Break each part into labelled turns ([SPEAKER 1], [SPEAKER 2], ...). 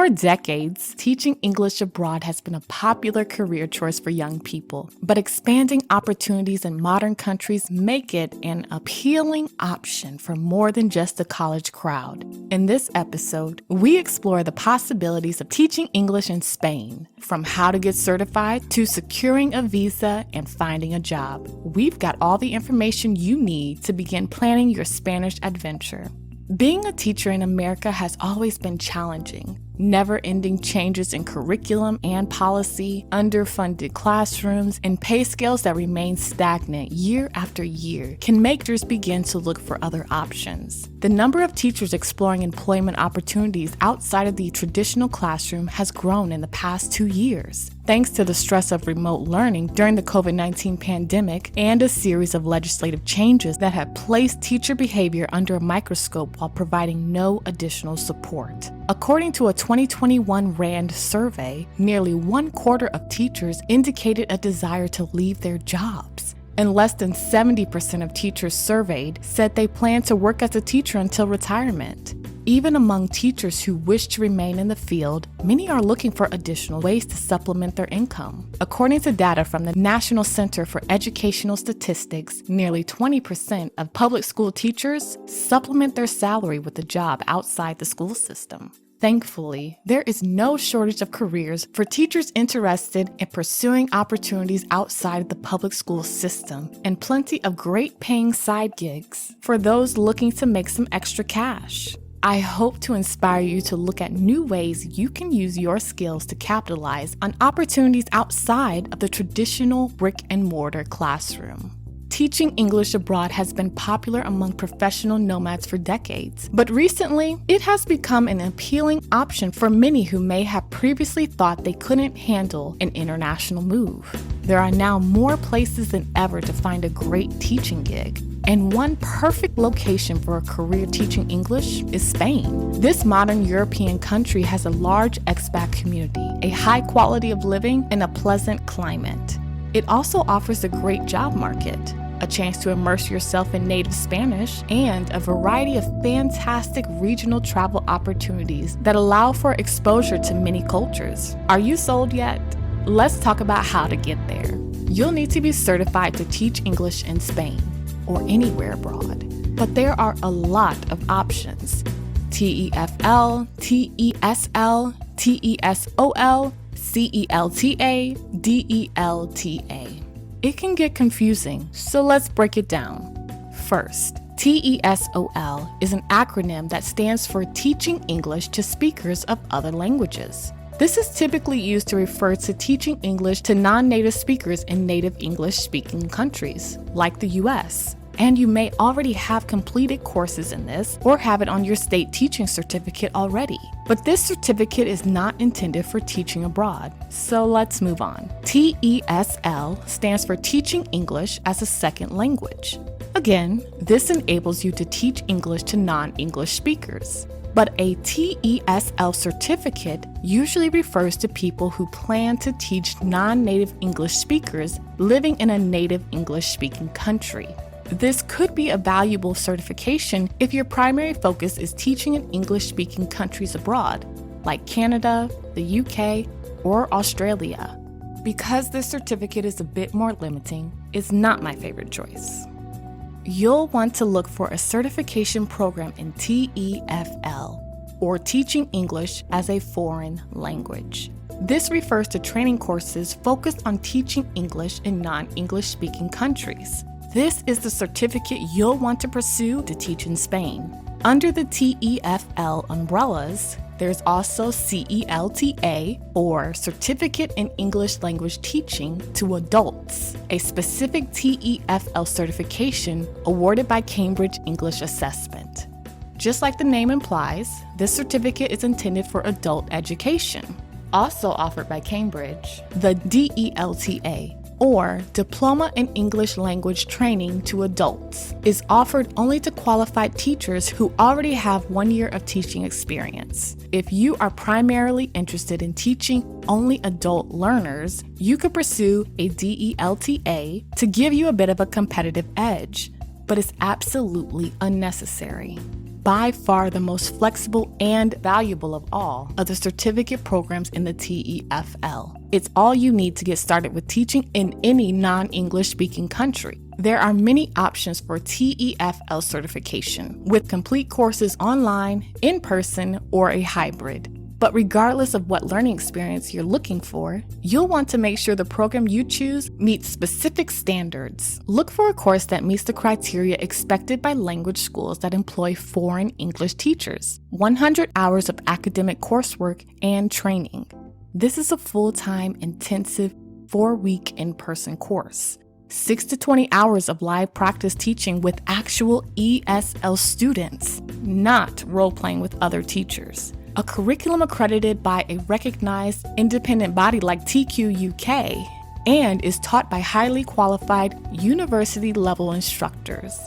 [SPEAKER 1] For decades, teaching English abroad has been a popular career choice for young people, but expanding opportunities in modern countries make it an appealing option for more than just the college crowd. In this episode, we explore the possibilities of teaching English in Spain, from how to get certified to securing a visa and finding a job. We've got all the information you need to begin planning your Spanish adventure. Being a teacher in America has always been challenging. Never-ending changes in curriculum and policy, underfunded classrooms, and pay scales that remain stagnant year after year can make teachers begin to look for other options. The number of teachers exploring employment opportunities outside of the traditional classroom has grown in the past 2 years, thanks to the stress of remote learning during the COVID-19 pandemic and a series of legislative changes that have placed teacher behavior under a microscope while providing no additional support. According to a 2021 RAND survey, nearly 1/4 of teachers indicated a desire to leave their jobs, and less than 70% of teachers surveyed said they plan to work as a teacher until retirement. Even among teachers who wish to remain in the field, many are looking for additional ways to supplement their income. According to data from the National Center for Educational Statistics, nearly 20% of public school teachers supplement their salary with a job outside the school system. Thankfully, there is no shortage of careers for teachers interested in pursuing opportunities outside of the public school system, and plenty of great paying side gigs for those looking to make some extra cash. I hope to inspire you to look at new ways you can use your skills to capitalize on opportunities outside of the traditional brick-and-mortar classroom. Teaching English abroad has been popular among professional nomads for decades, but recently, it has become an appealing option for many who may have previously thought they couldn't handle an international move. There are now more places than ever to find a great teaching gig, and one perfect location for a career teaching English is Spain. This modern European country has a large expat community, a high quality of living, and a pleasant climate. It also offers a great job market, a chance to immerse yourself in native Spanish, and a variety of fantastic regional travel opportunities that allow for exposure to many cultures. Are you sold yet? Let's talk about how to get there. You'll need to be certified to teach English in Spain or anywhere abroad, but there are a lot of options: TEFL, TESL, TESOL, CELTA, DELTA. It can get confusing, so let's break it down. First, TESOL is an acronym that stands for Teaching English to Speakers of Other Languages. This is typically used to refer to teaching English to non-native speakers in native English-speaking countries, like the US. And you may already have completed courses in this or have it on your state teaching certificate already. But this certificate is not intended for teaching abroad. So let's move on. TESL stands for Teaching English as a Second Language. Again, this enables you to teach English to non-English speakers. But a TESL certificate usually refers to people who plan to teach non-native English speakers living in a native English-speaking country. This could be a valuable certification if your primary focus is teaching in English-speaking countries abroad, like Canada, the UK, or Australia. Because this certificate is a bit more limiting, it's not my favorite choice. You'll want to look for a certification program in TEFL, or Teaching English as a Foreign Language. This refers to training courses focused on teaching English in non-English speaking countries. This is the certificate you'll want to pursue to teach in Spain. Under the TEFL umbrellas, there's also CELTA, or Certificate in English Language Teaching to Adults, a specific TEFL certification awarded by Cambridge English Assessment. Just like the name implies, this certificate is intended for adult education. Also offered by Cambridge, the DELTA, or Diploma in English Language Training to Adults, is offered only to qualified teachers who already have 1 year of teaching experience. If you are primarily interested in teaching only adult learners, you could pursue a DELTA to give you a bit of a competitive edge, but it's absolutely unnecessary. by far the most flexible and valuable of all of the certificate programs in the TEFL. It's all you need to get started with teaching in any non-English speaking country. There are many options for TEFL certification, with complete courses online, in person, or a hybrid. But regardless of what learning experience you're looking for, you'll want to make sure the program you choose meets specific standards. Look for a course that meets the criteria expected by language schools that employ foreign English teachers. 100 hours of academic coursework and training. This is a full-time, intensive, 4-week in-person course. 6 to 20 hours of live practice teaching with actual ESL students, not role-playing with other teachers. A curriculum accredited by a recognized independent body like TQ UK and is taught by highly qualified university-level instructors.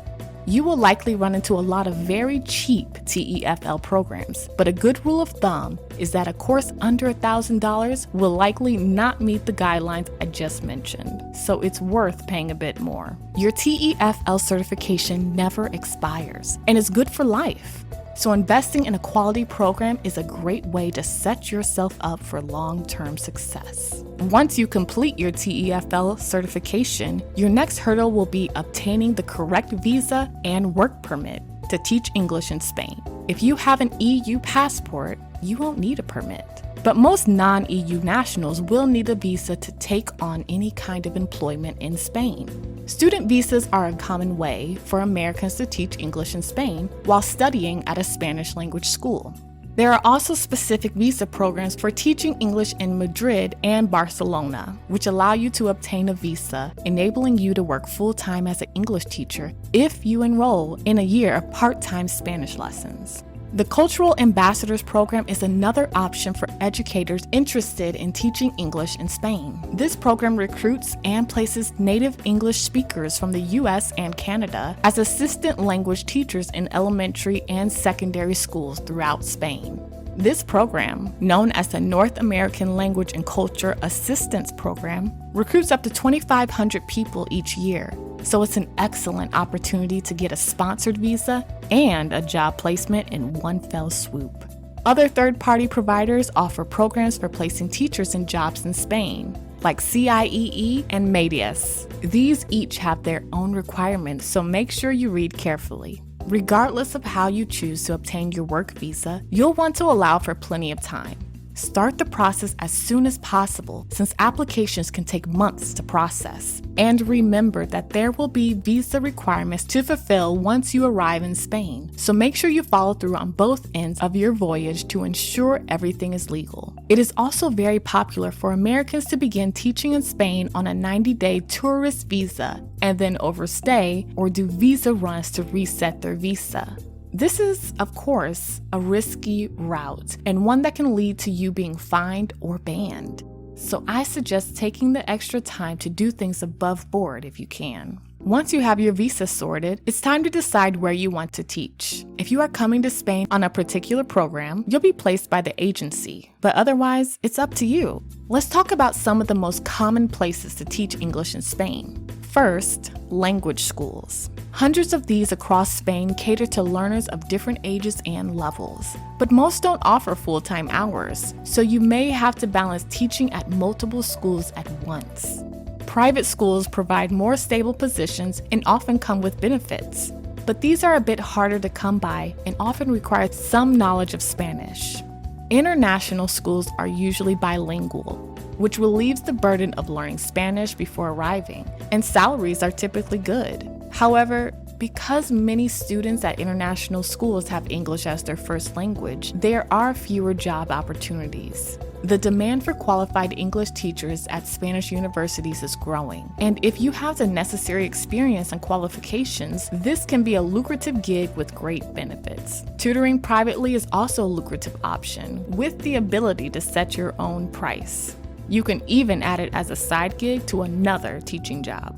[SPEAKER 1] You will likely run into a lot of very cheap TEFL programs, but a good rule of thumb is that a course under $1,000 will likely not meet the guidelines I just mentioned, so it's worth paying a bit more. Your TEFL certification never expires and is good for life. So investing in a quality program is a great way to set yourself up for long-term success. Once you complete your TEFL certification, your next hurdle will be obtaining the correct visa and work permit to teach English in Spain. If you have an EU passport, you won't need a permit. But most non-EU nationals will need a visa to take on any kind of employment in Spain. Student visas are a common way for Americans to teach English in Spain while studying at a Spanish language school. There are also specific visa programs for teaching English in Madrid and Barcelona, which allow you to obtain a visa, enabling you to work full-time as an English teacher if you enroll in a year of part-time Spanish lessons. The Cultural Ambassadors Program is another option for educators interested in teaching English in Spain. This program recruits and places native English speakers from the US and Canada as assistant language teachers in elementary and secondary schools throughout Spain. This program, known as the North American Language and Culture Assistance Program, recruits up to 2,500 people each year. So it's an excellent opportunity to get a sponsored visa and a job placement in one fell swoop. Other third-party providers offer programs for placing teachers in jobs in Spain, like CIEE and MEDIAS. These each have their own requirements, so make sure you read carefully. Regardless of how you choose to obtain your work visa, you'll want to allow for plenty of time. Start the process as soon as possible, since applications can take months to process. And remember that there will be visa requirements to fulfill once you arrive in Spain, so make sure you follow through on both ends of your voyage to ensure everything is legal. It is also very popular for Americans to begin teaching in Spain on a 90-day tourist visa and then overstay or do visa runs to reset their visa. This is, of course, a risky route and one that can lead to you being fined or banned. So I suggest taking the extra time to do things above board if you can. Once you have your visa sorted, it's time to decide where you want to teach. If you are coming to Spain on a particular program, you'll be placed by the agency, but otherwise, it's up to you. Let's talk about some of the most common places to teach English in Spain. First, language schools. Hundreds of these across Spain cater to learners of different ages and levels, but most don't offer full-time hours, so you may have to balance teaching at multiple schools at once. Private schools provide more stable positions and often come with benefits, but these are a bit harder to come by and often require some knowledge of Spanish. International schools are usually bilingual, which relieves the burden of learning Spanish before arriving, and salaries are typically good. However, because many students at international schools have English as their first language, there are fewer job opportunities. The demand for qualified English teachers at Spanish universities is growing, and if you have the necessary experience and qualifications, this can be a lucrative gig with great benefits. Tutoring privately is also a lucrative option, with the ability to set your own price. You can even add it as a side gig to another teaching job.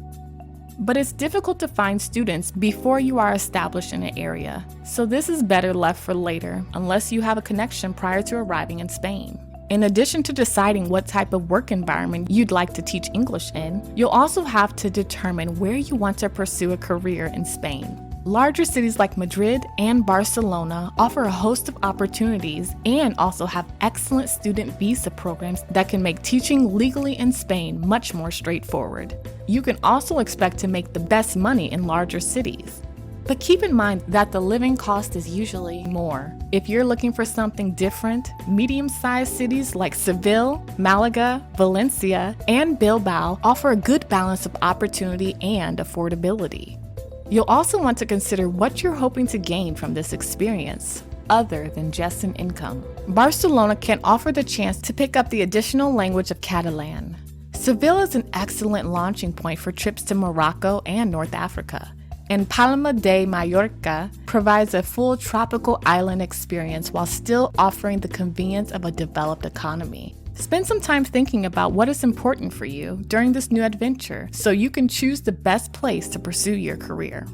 [SPEAKER 1] But it's difficult to find students before you are established in an area, so this is better left for later unless you have a connection prior to arriving in Spain. In addition to deciding what type of work environment you'd like to teach English in, you'll also have to determine where you want to pursue a career in Spain. Larger cities like Madrid and Barcelona offer a host of opportunities and also have excellent student visa programs that can make teaching legally in Spain much more straightforward. You can also expect to make the best money in larger cities. But keep in mind that the living cost is usually more. If you're looking for something different, medium-sized cities like Seville, Malaga, Valencia, and Bilbao offer a good balance of opportunity and affordability. You'll also want to consider what you're hoping to gain from this experience, other than just an income. Barcelona can offer the chance to pick up the additional language of Catalan. Seville is an excellent launching point for trips to Morocco and North Africa. And Palma de Mallorca provides a full tropical island experience while still offering the convenience of a developed economy. Spend some time thinking about what is important for you during this new adventure so you can choose the best place to pursue your career.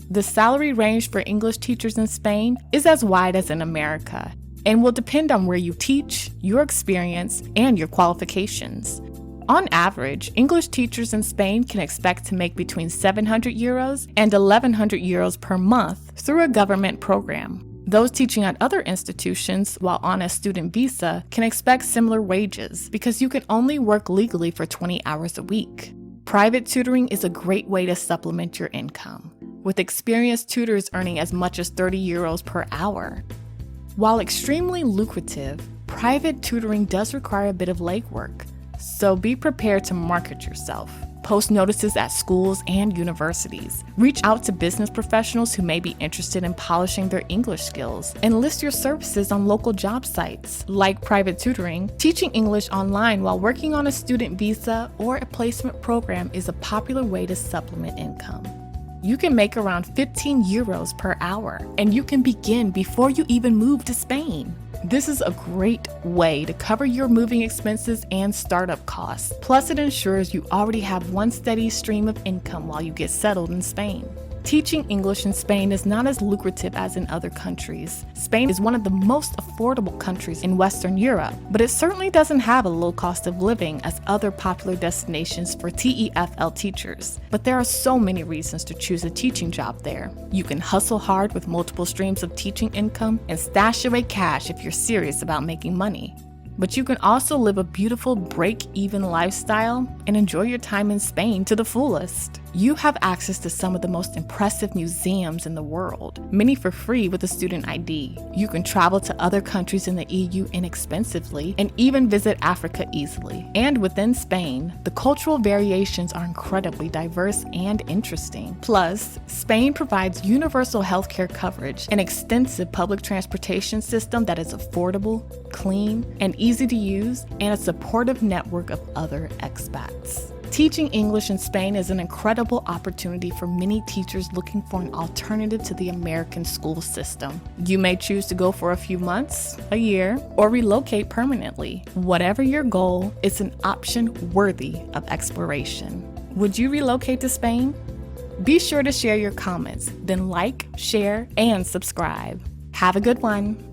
[SPEAKER 1] The salary range for English teachers in Spain is as wide as in America and will depend on where you teach, your experience, and your qualifications. On average, English teachers in Spain can expect to make between €700 and €1,100 per month through a government program. Those teaching at other institutions while on a student visa can expect similar wages because you can only work legally for 20 hours a week. Private tutoring is a great way to supplement your income, with experienced tutors earning as much as €30 per hour. While extremely lucrative, private tutoring does require a bit of legwork, so be prepared to market yourself. Post notices at schools and universities. Reach out to business professionals who may be interested in polishing their English skills, and list your services on local job sites. Like private tutoring, teaching English online while working on a student visa or a placement program is a popular way to supplement income. You can make around €15 per hour, and you can begin before you even move to Spain. This is a great way to cover your moving expenses and startup costs. Plus, it ensures you already have one steady stream of income while you get settled in Spain. Teaching English in Spain is not as lucrative as in other countries. Spain is one of the most affordable countries in Western Europe, but it certainly doesn't have a low cost of living as other popular destinations for TEFL teachers. But there are so many reasons to choose a teaching job there. You can hustle hard with multiple streams of teaching income and stash away cash if you're serious about making money. But you can also live a beautiful break-even lifestyle and enjoy your time in Spain to the fullest. You have access to some of the most impressive museums in the world, many for free with a student ID. You can travel to other countries in the EU inexpensively and even visit Africa easily. And within Spain, the cultural variations are incredibly diverse and interesting. Plus, Spain provides universal healthcare coverage, an extensive public transportation system that is affordable, clean, and easy to use, and a supportive network of other expats. Teaching English in Spain is an incredible opportunity for many teachers looking for an alternative to the American school system. You may choose to go for a few months, a year, or relocate permanently. Whatever your goal, it's an option worthy of exploration. Would you relocate to Spain? Be sure to share your comments, then like, share, and subscribe. Have a good one.